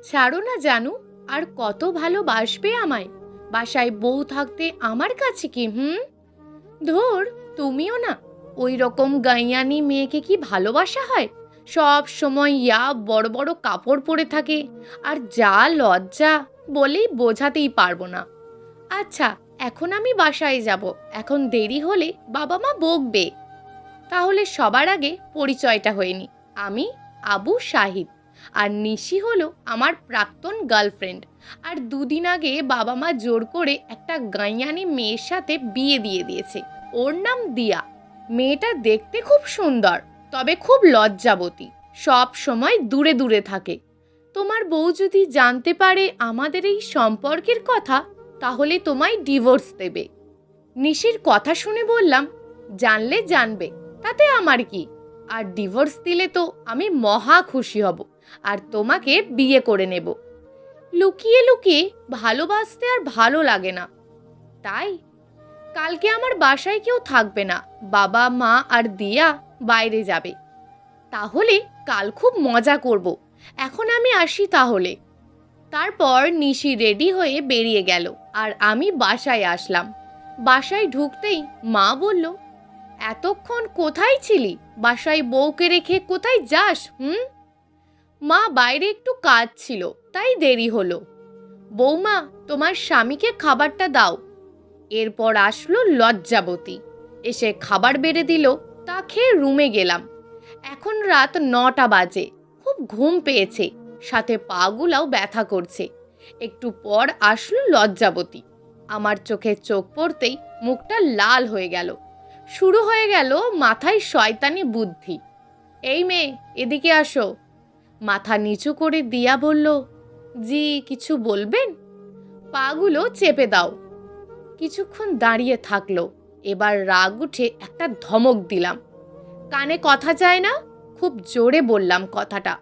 ছাড়ো না জানু, আর কত ভালোবাসবে আমায়। বাসায় বউ থাকতে আমার কাছে কি ধুর, তুমিও না। ওই রকম গাইয়ানি মেয়েকে কি ভালোবাসা হয়? সব সময় বড় বড় কাপড় পরে থাকে, আর যা লজ্জা বলেই বোঝাতেই পারবো না। আচ্ছা, এখন আমি বাসায় যাব। এখন দেরি হলে বাবা মা বকবে। তাহলে সবার আগে পরিচয়টা হয়নি। আমি আবু শাহিদ, আর নিশি হলো আমার প্রাক্তন গার্লফ্রেন্ড। আর দুদিন আগে বাবা মা জোর করে একটা গাইয়ানি মেয়ের সাথে বিয়ে দিয়ে দিয়েছে। ওর নাম দিয়া। মেয়েটা দেখতে খুব সুন্দর, তবে খুব লজ্জাবতী, সব সময় দূরে দূরে থাকে। তোমার বউ যদি জানতে পারে আমাদের এই সম্পর্কের কথা, তাহলে তোমায় ডিভোর্স দেবে। নিশির কথা শুনে বললাম, জানলে জানবে, তাতে আমার কি। আর ডিভোর্স দিলে তো আমি মহা খুশি হব, আর তোমাকে বিয়ে করে নেব। লুকিয়ে লুকিয়ে ভালোবাসতে আর ভালো লাগে না, তাই। কালকে আমার বাসায় কেউ থাকবে না, বাবা মা আর দিয়া বাইরে যাবে। তাহলে কাল খুব মজা করব। এখন আমি আসি তাহলে। তারপর নিশি রেডি হয়ে বেরিয়ে গেল, আর আমি বাসায় আসলাম। বাসায় ঢুকতেই মা বলল, এতক্ষণ কোথায় ছিলি? বাসায় বউকে রেখে কোথায় যাস? মা, বাইরে একটু কাজ ছিল, তাই দেরি হলো। বৌমা, তোমার স্বামীকে খাবারটা দাও। এরপর আসলো লজ্জাবতী, এসে খাবার বেড়ে দিল। তা খেয়ে রুমে গেলাম। এখন রাত 9টা বাজে। খুব ঘুম পেয়েছে, সাথে পাগুলাও ব্যথা করছে। একটু পর আসলো লজ্জাবতী। আমার চোখে চোখ পড়তেই মুখটা লাল হয়ে গেল। শুরু হয়ে গেল মাথায় শয়তানি বুদ্ধি। এই মেয়ে, এদিকে আসো। মাথা নিচু করে দিয়া বলল, জি, কিছু বলবেন? পাগুলো চেপে দাও। কিছুক্ষণ দাঁড়িয়ে থাকলো। এবার রাগ উঠে একটা ধমক দিলাম। কানে কথা যায় না? খুব জোরে বললাম কথাটা।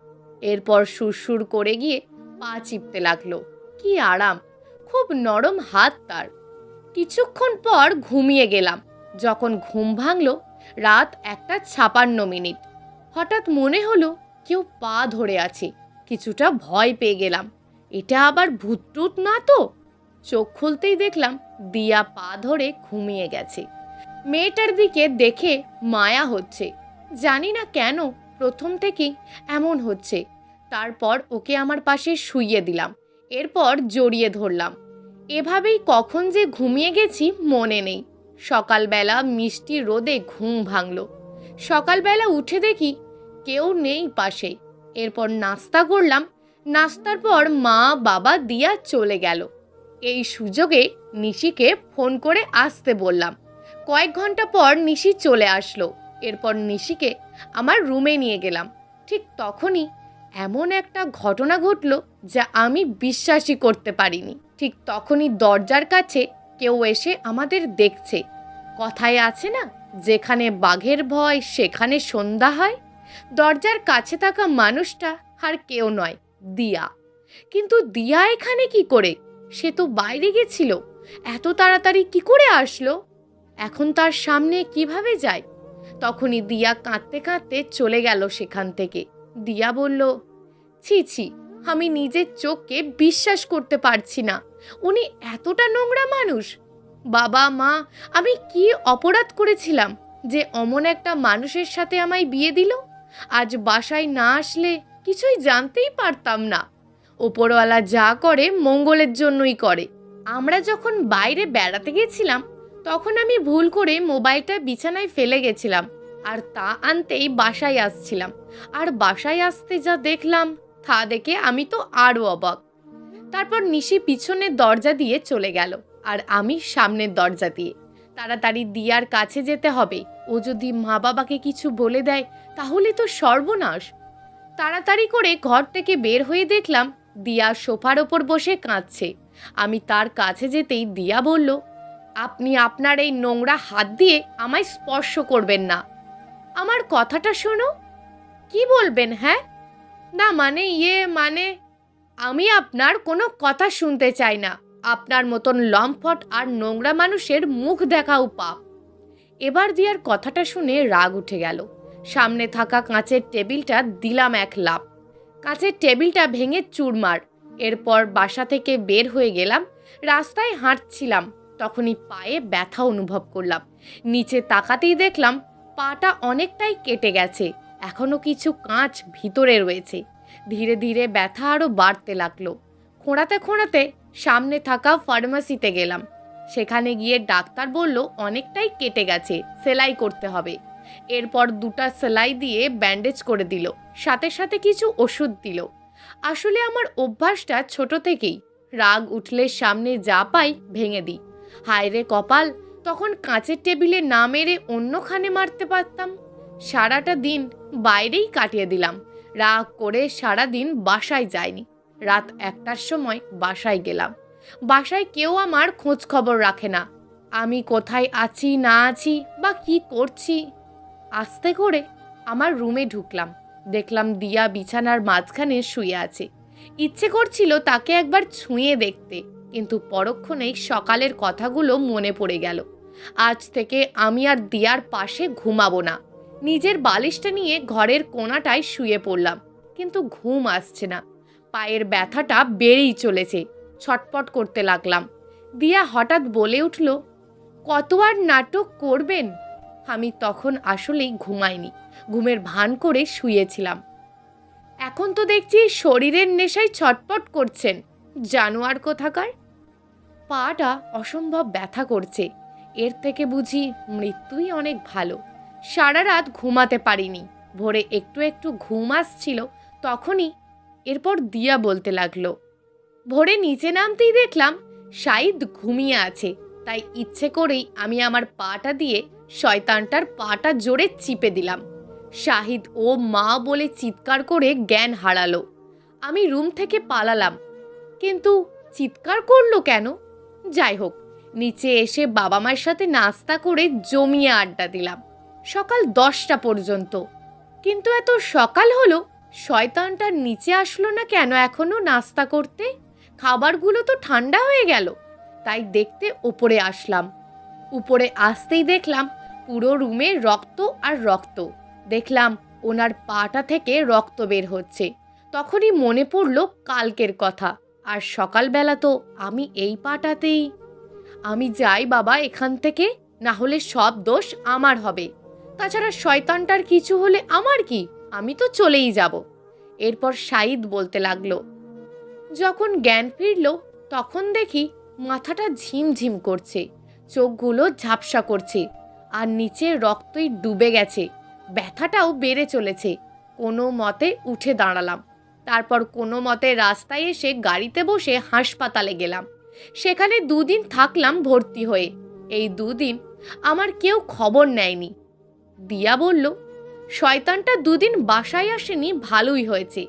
এরপর সুরসুর করে গিয়ে পা চিপতে লাগলো। কি আরাম, খুব নরম হাত তার। কিছুক্ষণ পর ঘুমিয়ে গেলাম। যখন ঘুম ভাঙলো, রাত 1:56। হঠাৎ মনে হলো কেউ পা ধরে আছে। কিছুটা ভয় পেয়ে গেলাম। এটা আবার ভূতটুত না তো? চোখ খুলতেই দেখলাম দিয়া পা ধরে ঘুমিয়ে গেছে। মেয়েটার দিকে দেখে মায়া হচ্ছে। জানি না কেন প্রথম থেকেই এমন হচ্ছে। তারপর ওকে আমার পাশে শুইয়ে দিলাম। এরপর জড়িয়ে ধরলাম। এভাবেই কখন যে ঘুমিয়ে গেছি মনে নেই। সকালবেলা মিষ্টি রোদে ঘুম ভাঙল। সকালবেলা উঠে দেখি কেউ নেই পাশে। এরপর নাস্তা করলাম। নাস্তার পর মা বাবা দিয়া চলে গেল। এই সুযোগে নিশিকে ফোন করে আসতে বললাম। কয়েক ঘন্টা পর নিশি চলে আসলো। এরপর নিশিকে আমার রুমে নিয়ে গেলাম। ঠিক তখনই এমন একটা ঘটনা ঘটলো যা আমি বিশ্বাসই করতে পারিনি। ঠিক তখনই দরজার কাছে কেউ এসে আমাদের দেখছে। কথায় আছে না, যেখানে বাঘের ভয় সেখানে সন্ধ্যা হয়। দরজার কাছে থাকা মানুষটা আর কেউ নয়, দিয়া। কিন্তু দিয়া এখানে কি করে? সে তো বাইরে গেছিল। এত তাড়াতাড়ি কি করে আসলো? এখন তার সামনে কিভাবে যায়? তখনই দিয়া কাঁদতে কাঁদতে চলে গেল সেখান থেকে। দিয়া বলল, ছি ছি, আমি নিজের চোখকে বিশ্বাস করতে পারছি না। উনি এতটা নোংরা মানুষ। বাবা মা, আমি কি অপরাধ করেছিলাম যে অমন একটা মানুষের সাথে আমায় বিয়ে দিল? আজ বাসায় না আসলে কিছুই জানতেই পারতাম না। ওপরওয়ালা যা করে মঙ্গলের জন্যই করে। আমরা যখন বাইরে বেড়াতে গেছিলাম, তখন আমি ভুল করে মোবাইলটা বিছানায় ফেলে গেছিলাম, আর তা আনতেই বাসায় আসছিলাম। আর বাসায় আসতে যা দেখলাম তা দেখে আমি তো আরও অবাক। তারপর নিশি পিছনের দরজা দিয়ে চলে গেল, আর আমি সামনের দরজা দিয়ে। তাড়াতাড়ি দিয়ার কাছে যেতে হবে। ও যদি মা বাবাকে কিছু বলে দেয় তাহলে তো সর্বনাশ। তাড়াতাড়ি করে ঘর থেকে বের হয়ে দেখলাম দিয়া সোফার ওপর বসে কাঁদছে। আমি তার কাছে যেতেই দিয়া বলল, আপনি আপনার এই নোংরা হাত দিয়ে আমায় স্পর্শ করবেন না। আমার কথাটা শোনো। কি বলবেন? হ্যাঁ না মানে আমি আপনার কোনো কথা শুনতে চাই না। আপনার মতন লম্পট আর নোংরা মানুষের মুখ দেখাও পাপ। এবার দিয়ার কথাটা শুনে রাগ উঠে গেল। সামনে থাকা কাঁচের টেবিলটা দিলাম এক লাফ। কাঁচের টেবিলটা ভেঙে চুরমার। এরপর বাসা থেকে বের হয়ে গেলাম। রাস্তায় হাঁটছিলাম, তখনই পায়ে ব্যথা অনুভব করলাম। নিচে তাকাতেই দেখলাম পাটা অনেকটাই কেটে গেছে, এখনো কিছু কাঁচ ভিতরে রয়েছে। ধীরে ধীরে ব্যথা আরও বাড়তে লাগলো। খোঁড়াতে খোঁড়াতে সামনে থাকা ফার্মাসিতে গেলাম। সেখানে গিয়ে ডাক্তার বলল অনেকটাই কেটে গেছে, সেলাই করতে হবে। এরপর 2টা সেলাই দিয়ে ব্যান্ডেজ করে দিল, সাথে সাথে কিছু ওষুধ দিল। আসলে আমার অভ্যাসটা ছোট থেকেই, রাগ উঠলে সামনে যা পাই ভেঙে দিই। হায়রে কপাল, তখন কাঁচের টেবিলে না মেরে অন্যখানে মারতে পারতাম। সারাটা দিন বাইরেই কাটিয়ে দিলাম। রাগ করে সারা দিন বাসায় যাইনি। রাত 1টার সময় বাসায় গেলাম। বাসায় কেউ আমার খোঁজ খবর রাখে না, আমি কোথায় আছি না আছি বা কি করছি। আস্তে করে আমার রুমে ঢুকলাম, দেখলাম দিয়া বিছানার মাঝখানে শুয়ে আছে। ইচ্ছে করছিল তাকে একবার ছুঁয়ে দেখতে, কিন্তু পরক্ষণেই সকালের কথাগুলো মনে পড়ে গেল। আজ থেকে আমি আর দিয়ার পাশে ঘুমাবো না। নিজের বালিশটা নিয়ে ঘরের কোণাটায় শুয়ে পড়লাম, কিন্তু ঘুম আসছে না। পায়ের ব্যথাটা বেড়েই চলেছে, ছটপট করতে লাগলাম। দিয়া হঠাৎ বলে উঠল, কত আর নাটক করবেন? আমি তখন আসলেই ঘুমাইনি, ঘুমের ভান করে শুয়েছিলাম। এখন তো দেখছি শরীরের নেশায় ছটপট করছেন, জানোয়ার কোথাকার। পাটা অসম্ভব ব্যথা করছে, এর থেকে বুঝি মৃত্যুই অনেক ভালো। সারা রাত ঘুমাতে পারিনি, ভোরে একটু একটু ঘুম আসছিল তখনই। এরপর দিয়া বলতে লাগলো, ভোরে নিচে নামতেই দেখলাম শাহিদ ঘুমিয়ে আছে, তাই ইচ্ছে করেই আমি আমার পাটা দিয়ে শয়তানটার পাটা জোরে চিপে দিলাম। শাহিদ ও মা বলে চিৎকার করে জ্ঞান হারালো। আমি রুম থেকে পালালাম, কিন্তু চিৎকার করলো কেন? যাই হোক, নিচে এসে বাবা মায়ের সাথে নাস্তা করে জমিয়ে আড্ডা দিলাম সকাল 10টা পর্যন্ত। কিন্তু এত সকাল হলো, শয়তানটার নিচে আসলো না কেন এখনো নাস্তা করতে? খাবারগুলো তো ঠান্ডা হয়ে গেল। তাই দেখতে ওপরে আসলাম। উপরে আসতেই দেখলাম পুরো রুমে রক্ত আর রক্ত। দেখলাম ওনার পাটা থেকে রক্ত বের হচ্ছে। তখনই মনে পড়ল কালকের কথা, আর সকালবেলা তো আমি এই পাটাতেই। আমি যাই বাবা এখান থেকে, না হলে সব দোষ আমার হবে। তাছাড়া শয়তানটার কিছু হলে আমার কি, আমি তো চলেই যাব। এরপর শাহিদ বলতে লাগলো, যখন জ্ঞান ফিরল তখন দেখি মাথাটা ঝিমঝিম করছে, চোখগুলো ঝাপসা করছে, আর নিচে রক্তই ডুবে গেছে। ব্যথাটাও বেড়ে চলেছে। কোনো মতে উঠে দাঁড়ালাম। তারপর কোনো মতে রাস্তায় এসে গাড়িতে বসে হাসপাতালে গেলাম। সেখানে 2 দিন থাকলাম ভর্তি হয়ে। এই 2 দিন আমার কেউ খবর নেয়নি। দিয়া বলল, শয়তানটা 2 দিন বাসায় আসেনি, ভালোই হয়েছে।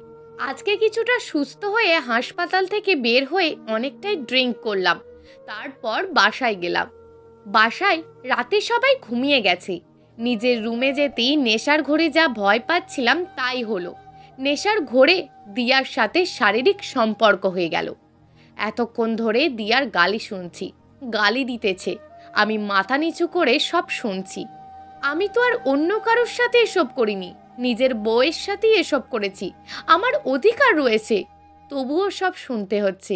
আজকে কিছুটা সুস্থ হয়ে হাসপাতাল থেকে বের হয়ে অনেকটাই ড্রিঙ্ক করলাম। তারপর বাসায় গেলাম। বাসায় রাতে সবাই ঘুমিয়ে গেছে। নিজের রুমে যেতেই নেশার ঘোরে যা ভয় পাচ্ছিলাম তাই হলো। নেশার ঘোরে দিয়ার সাথে শারীরিক সম্পর্ক হয়ে গেল। এতক্ষণ ধরে দিয়ার গালি শুনছি, গালি দিতেছে। আমি মাথা নিচু করে সব শুনছি। আমি তো আর অন্য কারোর সাথে এসব করিনি, নিজের বউয়ের সাথেই এসব করেছি। আমার অধিকার রয়েছে, তবুও সব শুনতে হচ্ছে।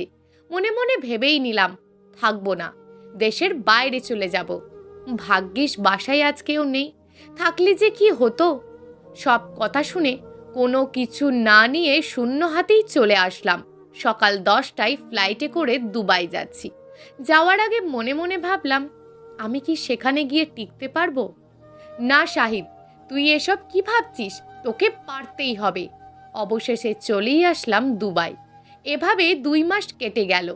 মনে মনে ভেবেই নিলাম থাকবো না, দেশের বাইরে চলে যাব। ভাগ্যিস বাসায় আজ কেউ নেই, থাকলে যে কি হতো। সব কথা শুনে কোনো কিছু না নিয়ে শূন্য হাতেই চলে আসলাম। সকাল 10টায় ফ্লাইটে করে দুবাই যাচ্ছি। যাওয়ার আগে মনে মনে ভাবলাম, আমি কি সেখানে গিয়ে টিকতে পারবো? না শাহিদ, তুই এসব কি ভাবছিস? তোকে পারতেই হবে। অবশেষে চলেই আসলাম দুবাই। এভাবে 2 মাস কেটে গেল।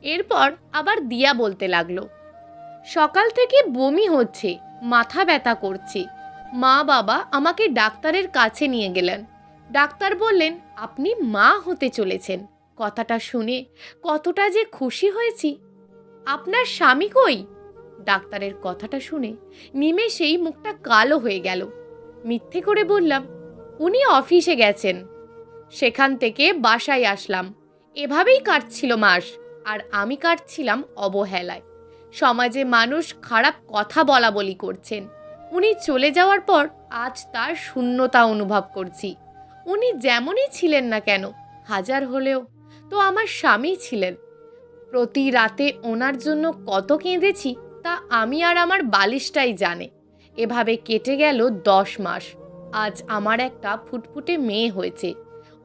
এরপর আবার দিয়া বলতে লাগলো, সকাল থেকে বমি হচ্ছে, মাথা ব্যথা করছে। মা বাবা আমাকে ডাক্তারের কাছে নিয়ে গেলেন। ডাক্তার বললেন আপনি মা হতে চলেছেন। কথাটা শুনে কতটা যে খুশি হয়েছি। আপনার স্বামী কই? ডাক্তারের কথাটা শুনে নিমেষেই মুখটা কালো হয়ে গেল। মিথ্যে করে বললাম, উনি অফিসে গেছেন। সেখান থেকে বাসায় আসলাম। এভাবেই কাটছিল মাস, আর আমি কাটছিলাম অবহেলায়। সমাজে মানুষ খারাপ কথা বলা বলি করছেন। উনি চলে যাওয়ার পর আজ তার শূন্যতা অনুভব করছি। উনি যেমনই ছিলেন না কেন, হাজার হলেও তো আমার স্বামী ছিলেন। প্রতি রাতে ওনার জন্য কত কেঁদেছি তা আমি আর আমার বালিশটাই জানে। এভাবে কেটে গেল 10 মাস। আজ আমার একটা ফুটফুটে মেয়ে হয়েছে।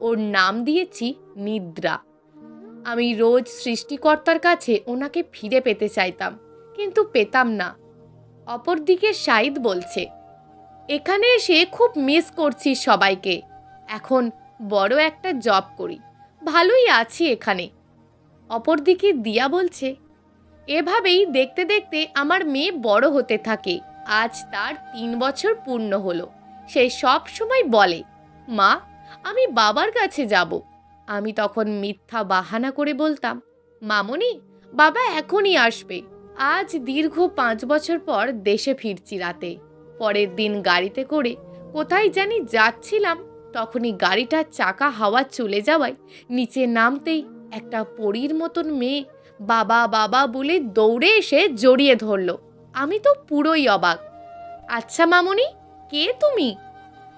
ওর নাম দিয়েছি নিদ্রা। আমি রোজ সৃষ্টিকর্তার কাছে ওনাকে ফিরে পেতে চাইতাম, কিন্তু পেতাম না। অপরদিকে শাহিদ বলছে, এখানে এসে খুব মিস করছি সবাইকে। এখন বড় একটা জব করি, ভালোই আছি এখানে। অপরদিকে দিয়া বলছে, এভাবেই দেখতে দেখতে আমার মেয়ে বড় হতে থাকে। আজ তার 3 বছর পূর্ণ হলো। সে সব সময় বলে, মা আমি বাবার কাছে যাব। আমি তখন মিথ্যা বাহানা করে বলতাম, মামনি বাবা এখনই আসবে। আজ দীর্ঘ 5 বছর পর দেশে ফিরছি রাতে। পরের দিন গাড়িতে করে কোথায় জানি যাচ্ছিলাম, তখনই গাড়িটার চাকা হাওয়া চলে যাওয়ায় নিচে নামতেই একটা পরীর মতন মেয়ে বাবা বাবা বলে দৌড়ে এসে জড়িয়ে ধরল। আমি তো পুরোই অবাক। আচ্ছা মামনি, কে তুমি?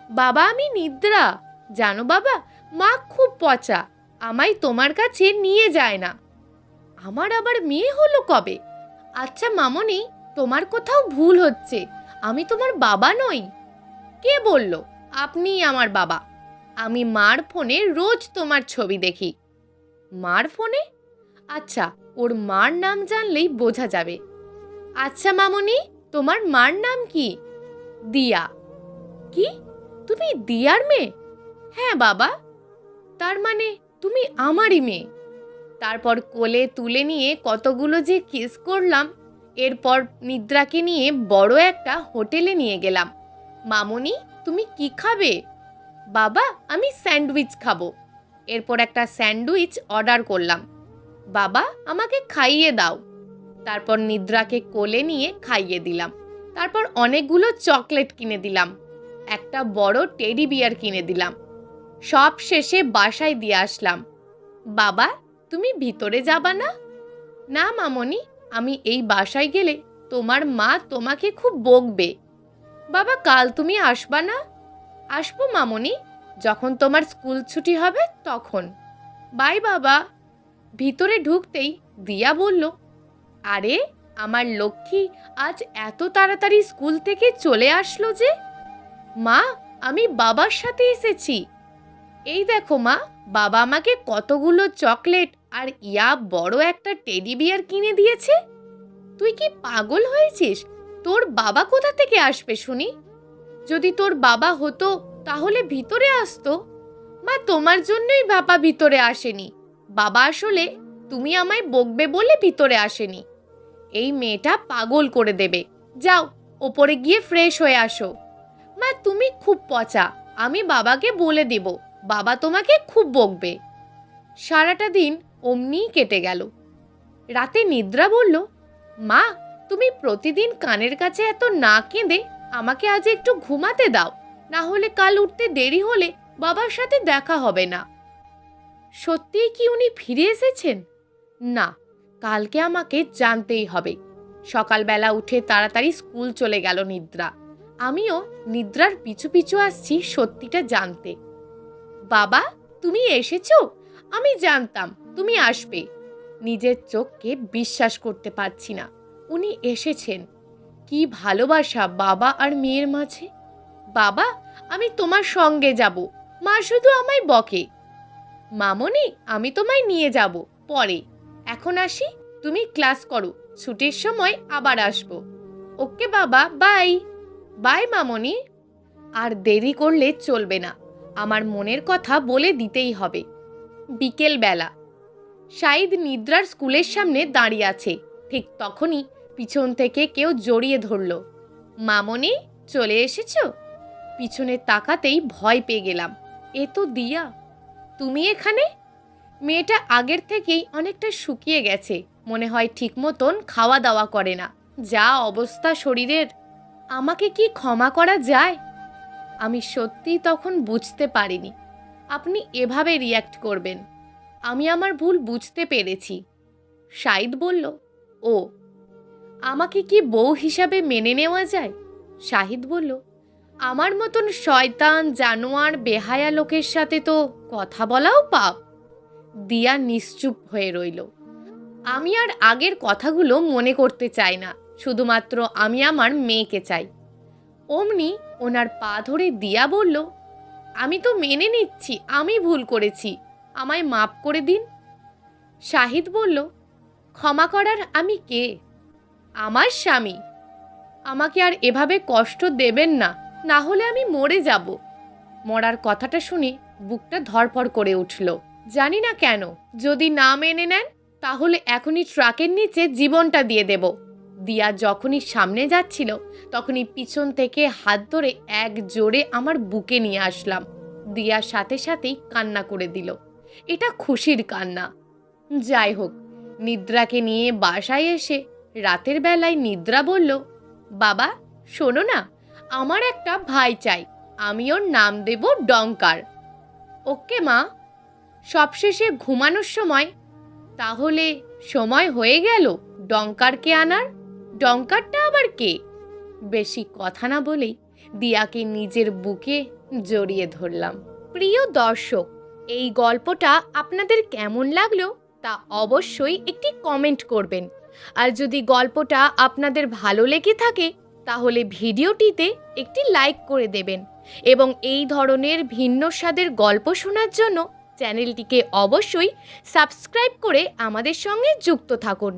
বাবা আমি নিদ্রা। জানো বাবা, মা খুব পচা, আমায় তোমার কাছে নিয়ে যায় না। আমার আবার মেয়ে হলো কবে? আচ্ছা মামনি, তোমার কোথাও ভুল হচ্ছে, আমি তোমার বাবা নই। কে বলল আপনি আমার বাবা? আমি মার ফোনে রোজ তোমার ছবি দেখি। মার ফোনে? আচ্ছা, ওর মার নাম জানলেই বোঝা যাবে। আচ্ছা মামনি, তোমার মার নাম কি? দিয়া। কি, তুমি দিয়ার মেয়ে? হ্যাঁ বাবা। তার মানে তুমি আমারই মেয়ে। তারপর কোলে তুলে নিয়ে কতগুলো যে কিস করলাম। এরপর নিদ্রাকে নিয়ে বড় একটা হোটেলে নিয়ে গেলাম। মামনি তুমি কি খাবে? বাবা আমি স্যান্ডউইচ খাবো। এরপর একটা স্যান্ডউইচ অর্ডার করলাম। বাবা আমাকে খাইয়ে দাও। তারপর নিদ্রাকে কোলে নিয়ে খাইয়ে দিলাম। তারপর অনেকগুলো চকলেট কিনে দিলাম। একটা বড় টেডি বিয়ার কিনে দিলাম। সব শেষে বাসায় দিয়ে আসলাম। বাবা তুমি ভিতরে যাবা না? না মামনি, আমি এই বাসায় গেলে তোমার মা তোমাকে খুব বকবে। বাবা কাল তুমি আসবা না? আসবো মামনি, যখন তোমার স্কুল ছুটি হবে তখন। বাই বাবা। ভিতরে ঢুকতেই দিয়া বলল, আরে আমার লক্ষ্মী আজ এত তাড়াতাড়ি স্কুল থেকে চলে আসলো যে? মা আমি বাবার সাথে এসেছি। এই দেখো মা, বাবা আমাকে কতগুলো চকলেট আর বড় একটা টেডি বিয়ার কিনে দিয়েছে। তুই কি পাগল হয়েছিস? তোর বাবা কোথা থেকে আসবে শুনি? যদি তোর বাবা হতো তাহলে ভিতরে আসতো। মা তোমার জন্যই বাবা ভিতরে আসেনি। বাবা আসলে তুমি আমায় বকবে বলে ভিতরে আসেনি। এই মেয়েটা পাগল করে দেবে। যাও ওপরে গিয়ে ফ্রেশ হয়ে আসো। মা তুমি খুব পচা, আমি বাবাকে বলে দেব, বাবা তোমাকে খুব বকবে। সারাটা দিন অমনিই কেটে গেল। রাতে নিদ্রা বলল, মা তুমি প্রতিদিন কানের কাছে এত না কেঁদে আমাকে আজ একটু ঘুমাতে দাও, না হলে কাল উঠতে দেরি হলে বাবার সাথে দেখা হবে না। সত্যিই কি উনি ফিরে এসেছেন? না, কালকে আমাকে জানতেই হবে। সকালবেলা উঠে তাড়াতাড়ি স্কুল চলে গেল নিদ্রা। আমিও নিদ্রার পিছু পিছু আসছি সত্যিটা জানতে। বাবা তুমি এসেছো? আমি জানতাম তুমি আসবে। নিজের চোখকে বিশ্বাস করতে পারছি না, উনি এসেছেন। কি ভালোবাসা বাবা আর মেয়ের মাঝে। বাবা আমি তোমার সঙ্গে যাব, মা শুধু আমায় বকে। মামনি আমি তোমায় নিয়ে যাব পরে, এখন আসি, তুমি ক্লাস করো, ছুটির সময় আবার আসবো। ওকে বাবা, বাই। বাই মামনি। আর দেরি করলে চলবে না, আমার মনের কথা বলে দিতেই হবে। বিকেল বেলা শাহিদ নিদ্রার স্কুলের সামনে দাঁড়িয়ে আছে। ঠিক তখনই পিছন থেকে কেউ জড়িয়ে ধরল। মামনি চলে এসেছো? পিছনে তাকাতেই ভয় পেয়ে গেলাম। এ তো দিয়া। তুমি এখানে? মেয়েটা আগের থেকেই অনেকটা শুকিয়ে গেছে, মনে হয় ঠিক মতন খাওয়া দাওয়া করে না। যা অবস্থা শরীরের, আমাকে কি ক্ষমা করা যায়? আমি সত্যিই তখন বুঝতে পারিনি আপনি এভাবে রিয়্যাক্ট করবেন। আমি আমার ভুল বুঝতে পেরেছি। শাহিদ বলল, ও আমাকে কি বউ হিসাবে মেনে নেওয়া যায়? শাহিদ বলল, আমার মতন শয়তান জানোয়ার বেহায়া লোকের সাথে তো কথা বলাও পাপ। দিয়া নিশ্চুপ হয়ে রইল। আমি আর আগের কথাগুলো মনে করতে চাই না, শুধুমাত্র আমি আমার মেয়েকে চাই। অমনি ওনার পা ধরে দিয়া বলল, আমি তো মেনে নিচ্ছি আমি ভুল করেছি, আমায় মাপ করে দিন। শাহিদ বলল, ক্ষমা করার আমি কে? আমার স্বামী। আমাকে আর এভাবে কষ্ট দেবেন না, না হলে আমি মরে যাব। মরার কথাটা শুনে বুকটা ধড়ফড় করে উঠল। জানি না কেন, যদি না মেনে নেন তাহলে এখনই ট্রাকের নিচে জীবনটা দিয়ে দেব। দিয়া যখনই সামনে যাচ্ছিল তখনই পিছন থেকে হাত ধরে এক জোরে আমার বুকে নিয়ে আসলাম। দিয়ার সাথে সাথেই কান্না করে দিল। এটা খুশির কান্না। যাই হোক, নিদ্রাকে নিয়ে বাসায় এসে রাতের বেলায় নিদ্রা বলল, বাবা শোনো না, আমার একটা ভাই চাই, আমি ওর নাম দেব ডঙ্কার। ওকে মা। সবশেষে ঘুমানোর সময়, তাহলে সময় হয়ে গেল ডঙ্কারকে আনার। ডঙ্কারটা আবার কে? বেশি কথা না বলেই দিয়াকে নিজের বুকে জড়িয়ে ধরলাম। প্রিয় দর্শক, এই গল্পটা আপনাদের কেমন লাগলো তা অবশ্যই একটি কমেন্ট করবেন। আর যদি গল্পটা আপনাদের ভালো লেগে থাকে তাহলে ভিডিওটিতে একটি লাইক করে দেবেন এবং এই ধরনের ভিন্ন স্বাদের গল্প শোনার জন্য চ্যানেলটিকে অবশ্যই সাবস্ক্রাইব করে আমাদের সঙ্গে যুক্ত থাকুন।